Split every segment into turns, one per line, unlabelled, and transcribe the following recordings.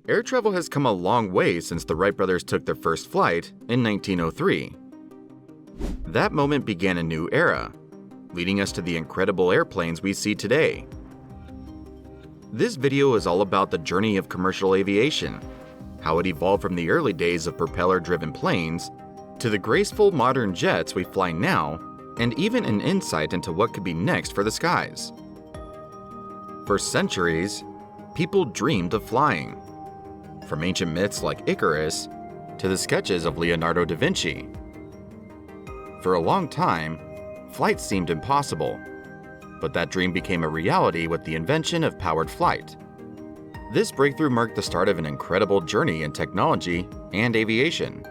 Air travel has come a long way since the Wright brothers took their first flight in 1903. That moment began a new era, leading us to the incredible airplanes we see today. This video is all about the journey of commercial aviation, how it evolved from the early days of propeller-driven planes to the graceful modern jets we fly now, and even an insight into what could be next for the skies. For centuries, people dreamed of flying, from ancient myths like Icarus to the sketches of Leonardo da Vinci. For a long time, flight seemed impossible, but that dream became a reality with the invention of powered flight. This breakthrough marked the start of an incredible journey in technology and aviation.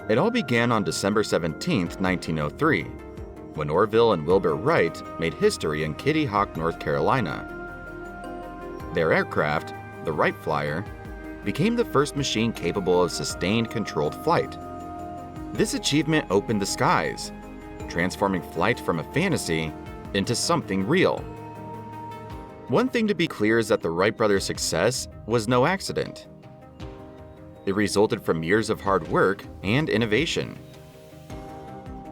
It all began on December 17, 1903, when Orville and Wilbur Wright made history in Kitty Hawk, North Carolina. Their aircraft, the Wright Flyer, became the first machine capable of sustained controlled flight. This achievement opened the skies, transforming flight from a fantasy into something real. One thing to be clear is that the Wright brothers' success was no accident. It resulted from years of hard work and innovation.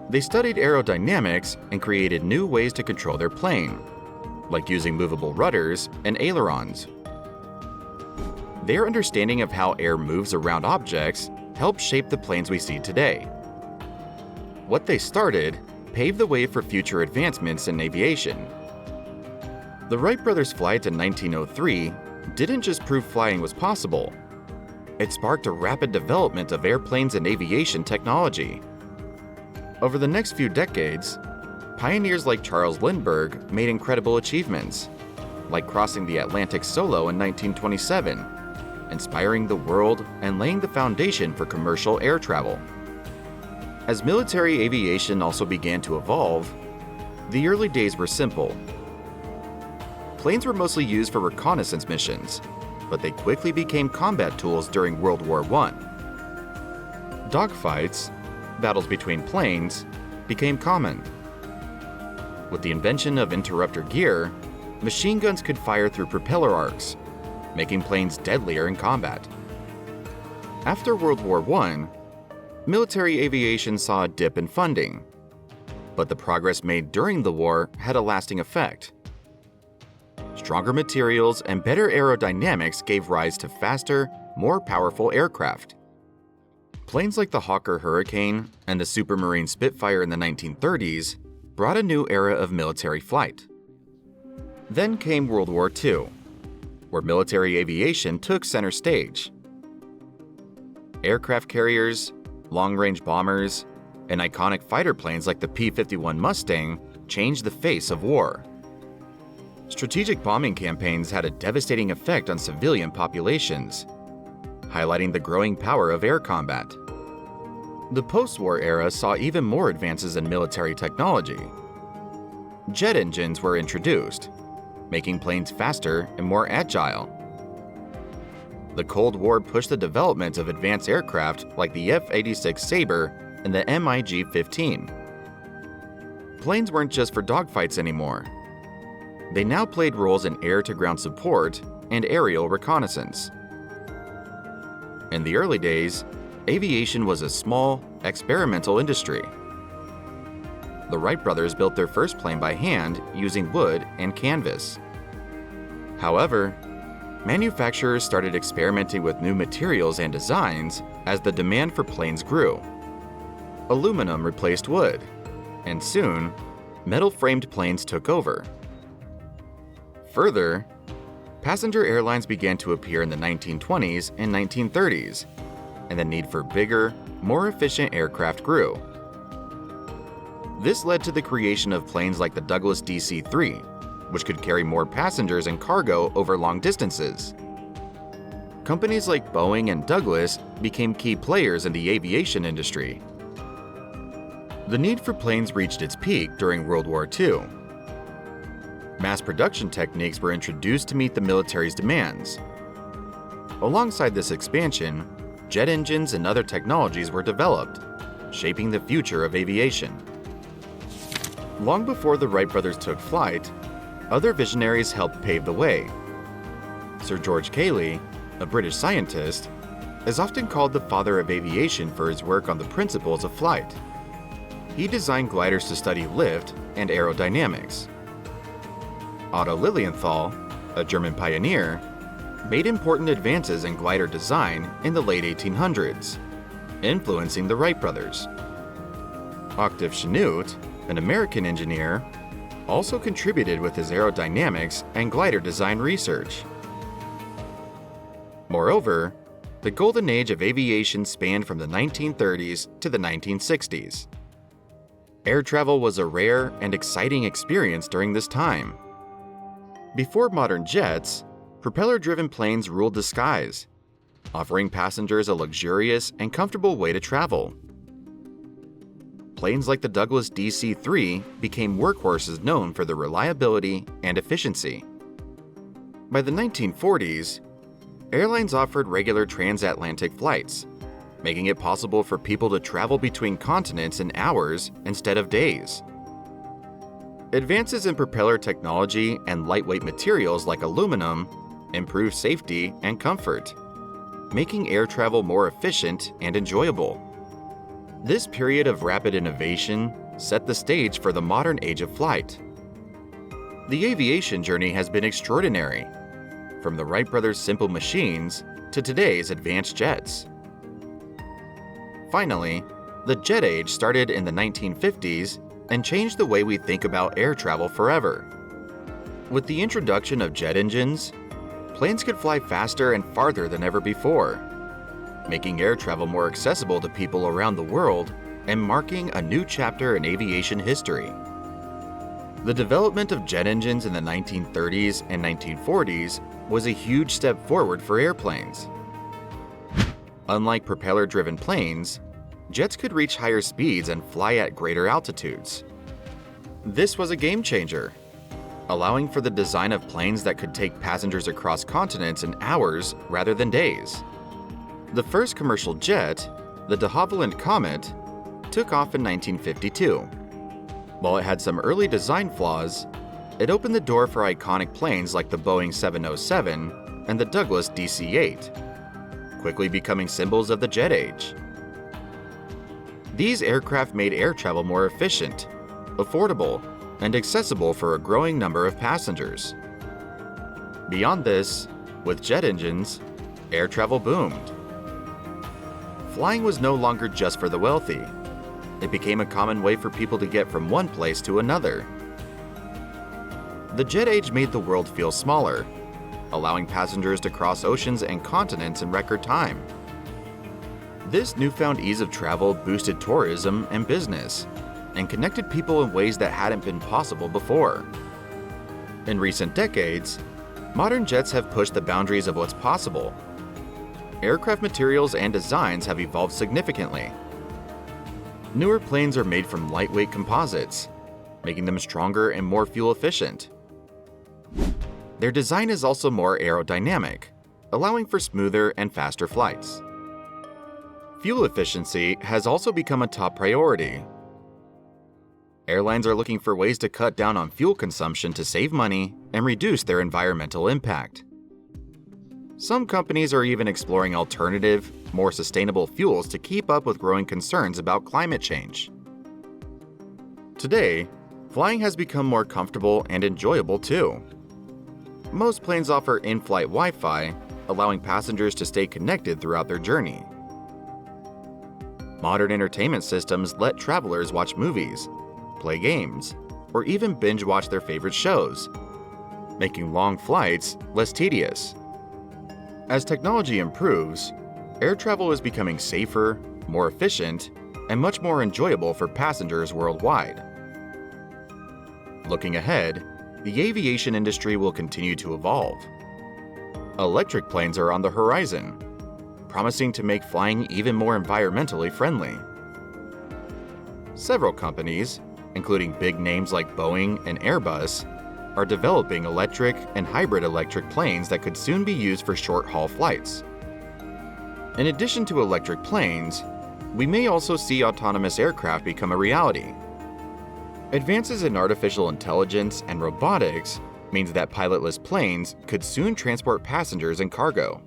They studied aerodynamics and created new ways to control their plane, like using movable rudders and ailerons. Their understanding of how air moves around objects helped shape the planes we see today. What they started paved the way for future advancements in aviation. The Wright brothers' flight in 1903 didn't just prove flying was possible. It sparked a rapid development of airplanes and aviation technology. Over the next few decades, pioneers like Charles Lindbergh made incredible achievements, like crossing the Atlantic solo in 1927, inspiring the world and laying the foundation for commercial air travel. As military aviation also began to evolve, the early days were simple. Planes were mostly used for reconnaissance missions, but they quickly became combat tools during World War I. Dogfights, battles between planes, became common. With the invention of interrupter gear, machine guns could fire through propeller arcs, making planes deadlier in combat. After World War I, military aviation saw a dip in funding, but the progress made during the war had a lasting effect. Stronger materials and better aerodynamics gave rise to faster, more powerful aircraft. Planes like the Hawker Hurricane and the Supermarine Spitfire in the 1930s brought a new era of military flight. Then came World War II, where military aviation took center stage. Aircraft carriers, long-range bombers, and iconic fighter planes like the P-51 Mustang changed the face of war. Strategic bombing campaigns had a devastating effect on civilian populations, highlighting the growing power of air combat. The post-war era saw even more advances in military technology. Jet engines were introduced, making planes faster and more agile. The Cold War pushed the development of advanced aircraft like the F-86 Sabre and the MiG-15. Planes weren't just for dogfights anymore. They now played roles in air-to-ground support and aerial reconnaissance. In the early days, aviation was a small, experimental industry. The Wright brothers built their first plane by hand using wood and canvas. However, manufacturers started experimenting with new materials and designs as the demand for planes grew. Aluminum replaced wood, and soon, metal-framed planes took over. Further, passenger airlines began to appear in the 1920s and 1930s, and the need for bigger, more efficient aircraft grew. This led to the creation of planes like the Douglas DC-3, which could carry more passengers and cargo over long distances. Companies like Boeing and Douglas became key players in the aviation industry. The need for planes reached its peak during World War II. Mass production techniques were introduced to meet the military's demands. Alongside this expansion, jet engines and other technologies were developed, shaping the future of aviation. Long before the Wright brothers took flight, other visionaries helped pave the way. Sir George Cayley, a British scientist, is often called the father of aviation for his work on the principles of flight. He designed gliders to study lift and aerodynamics. Otto Lilienthal, a German pioneer, made important advances in glider design in the late 1800s, influencing the Wright brothers. Octave Chanute, an American engineer, also contributed with his aerodynamics and glider design research. Moreover, the golden age of aviation spanned from the 1930s to the 1960s. Air travel was a rare and exciting experience during this time. Before modern jets, propeller-driven planes ruled the skies, offering passengers a luxurious and comfortable way to travel. Planes like the Douglas DC-3 became workhorses known for their reliability and efficiency. By the 1940s, airlines offered regular transatlantic flights, making it possible for people to travel between continents in hours instead of days. Advances in propeller technology and lightweight materials like aluminum improved safety and comfort, making air travel more efficient and enjoyable. This period of rapid innovation set the stage for the modern age of flight. The aviation journey has been extraordinary, from the Wright brothers' simple machines to today's advanced jets. Finally, the jet age started in the 1950s and changed the way we think about air travel forever. With the introduction of jet engines, planes could fly faster and farther than ever before, making air travel more accessible to people around the world and marking a new chapter in aviation history. The development of jet engines in the 1930s and 1940s was a huge step forward for airplanes. Unlike propeller-driven planes, jets could reach higher speeds and fly at greater altitudes. This was a game changer, allowing for the design of planes that could take passengers across continents in hours rather than days. The first commercial jet, the de Havilland Comet, took off in 1952. While it had some early design flaws, it opened the door for iconic planes like the Boeing 707 and the Douglas DC-8, quickly becoming symbols of the jet age. These aircraft made air travel more efficient, affordable, and accessible for a growing number of passengers. Beyond this, with jet engines, air travel boomed. Flying was no longer just for the wealthy. It became a common way for people to get from one place to another. The jet age made the world feel smaller, allowing passengers to cross oceans and continents in record time. This newfound ease of travel boosted tourism and business, and connected people in ways that hadn't been possible before. In recent decades, modern jets have pushed the boundaries of what's possible. Aircraft materials and designs have evolved significantly. Newer planes are made from lightweight composites, making them stronger and more fuel efficient. Their design is also more aerodynamic, allowing for smoother and faster flights. Fuel efficiency has also become a top priority. Airlines are looking for ways to cut down on fuel consumption to save money and reduce their environmental impact. Some companies are even exploring alternative, more sustainable fuels to keep up with growing concerns about climate change. Today, flying has become more comfortable and enjoyable too. Most planes offer in-flight Wi-Fi, allowing passengers to stay connected throughout their journey. Modern entertainment systems let travelers watch movies, play games, or even binge-watch their favorite shows, making long flights less tedious. As technology improves, air travel is becoming safer, more efficient, and much more enjoyable for passengers worldwide. Looking ahead, the aviation industry will continue to evolve. Electric planes are on the horizon, promising to make flying even more environmentally friendly. Several companies, including big names like Boeing and Airbus, are developing electric and hybrid electric planes that could soon be used for short-haul flights. In addition to electric planes, we may also see autonomous aircraft become a reality. Advances in artificial intelligence and robotics means that pilotless planes could soon transport passengers and cargo.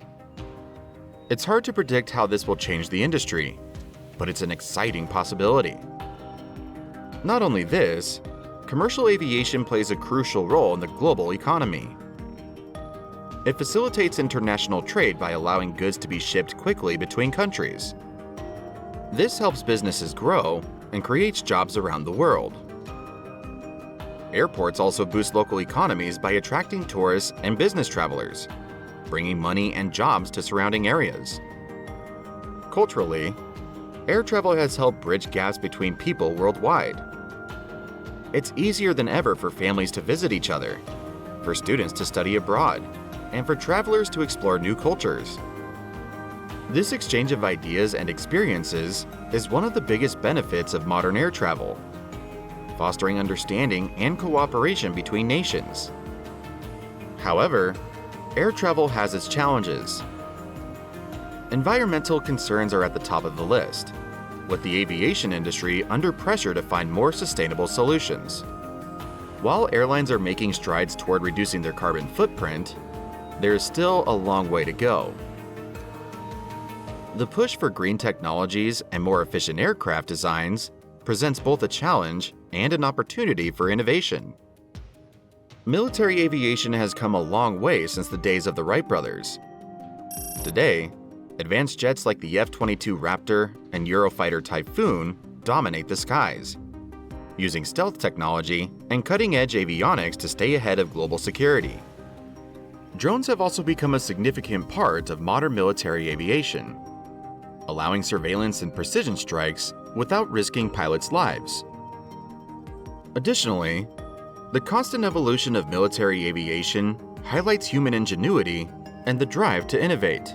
It's hard to predict how this will change the industry, but it's an exciting possibility. Not only this, commercial aviation plays a crucial role in the global economy. It facilitates international trade by allowing goods to be shipped quickly between countries. This helps businesses grow and creates jobs around the world. Airports also boost local economies by attracting tourists and business travelers, bringing money and jobs to surrounding areas. Culturally, air travel has helped bridge gaps between people worldwide. It's easier than ever for families to visit each other, for students to study abroad, and for travelers to explore new cultures. This exchange of ideas and experiences is one of the biggest benefits of modern air travel, fostering understanding and cooperation between nations. However, air travel has its challenges. Environmental concerns are at the top of the list, with the aviation industry under pressure to find more sustainable solutions. While airlines are making strides toward reducing their carbon footprint, there is still a long way to go. The push for green technologies and more efficient aircraft designs presents both a challenge and an opportunity for innovation. Military aviation has come a long way since the days of the Wright brothers. Today, advanced jets like the F-22 Raptor and Eurofighter Typhoon dominate the skies, using stealth technology and cutting-edge avionics to stay ahead of global security. Drones have also become a significant part of modern military aviation, allowing surveillance and precision strikes without risking pilots' lives. Additionally, the constant evolution of military aviation highlights human ingenuity and the drive to innovate.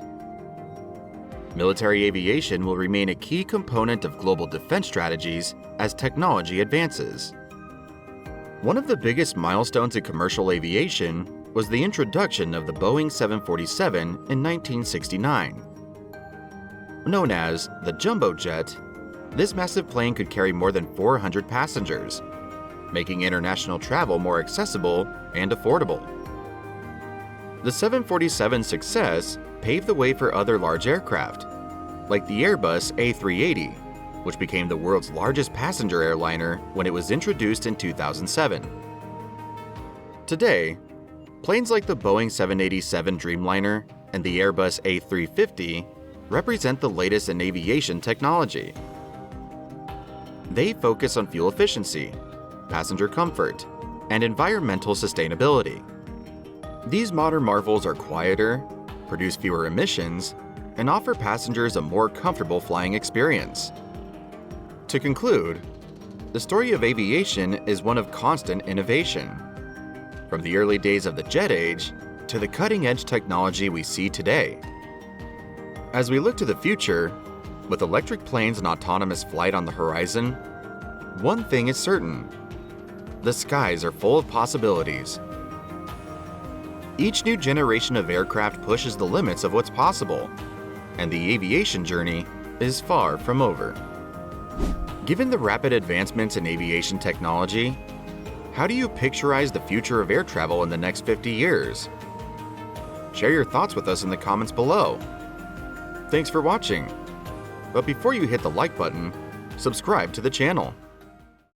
Military aviation will remain a key component of global defense strategies as technology advances. One of the biggest milestones in commercial aviation was the introduction of the Boeing 747 in 1969. Known as the jumbo jet, this massive plane could carry more than 400 passengers, making international travel more accessible and affordable. The 747's success paved the way for other large aircraft, like the Airbus A380, which became the world's largest passenger airliner when it was introduced in 2007. Today, planes like the Boeing 787 Dreamliner and the Airbus A350 represent the latest in aviation technology. They focus on fuel efficiency, passenger comfort, and environmental sustainability. These modern marvels are quieter, produce fewer emissions, and offer passengers a more comfortable flying experience. To conclude, the story of aviation is one of constant innovation. From the early days of the jet age to the cutting-edge technology we see today. As we look to the future, with electric planes and autonomous flight on the horizon, one thing is certain: the skies are full of possibilities. Each new generation of aircraft pushes the limits of what's possible, and the aviation journey is far from over. Given the rapid advancements in aviation technology, how do you picturize the future of air travel in the next 50 years? Share your thoughts with us in the comments below. Thanks for watching. But before you hit the like button, subscribe to the channel.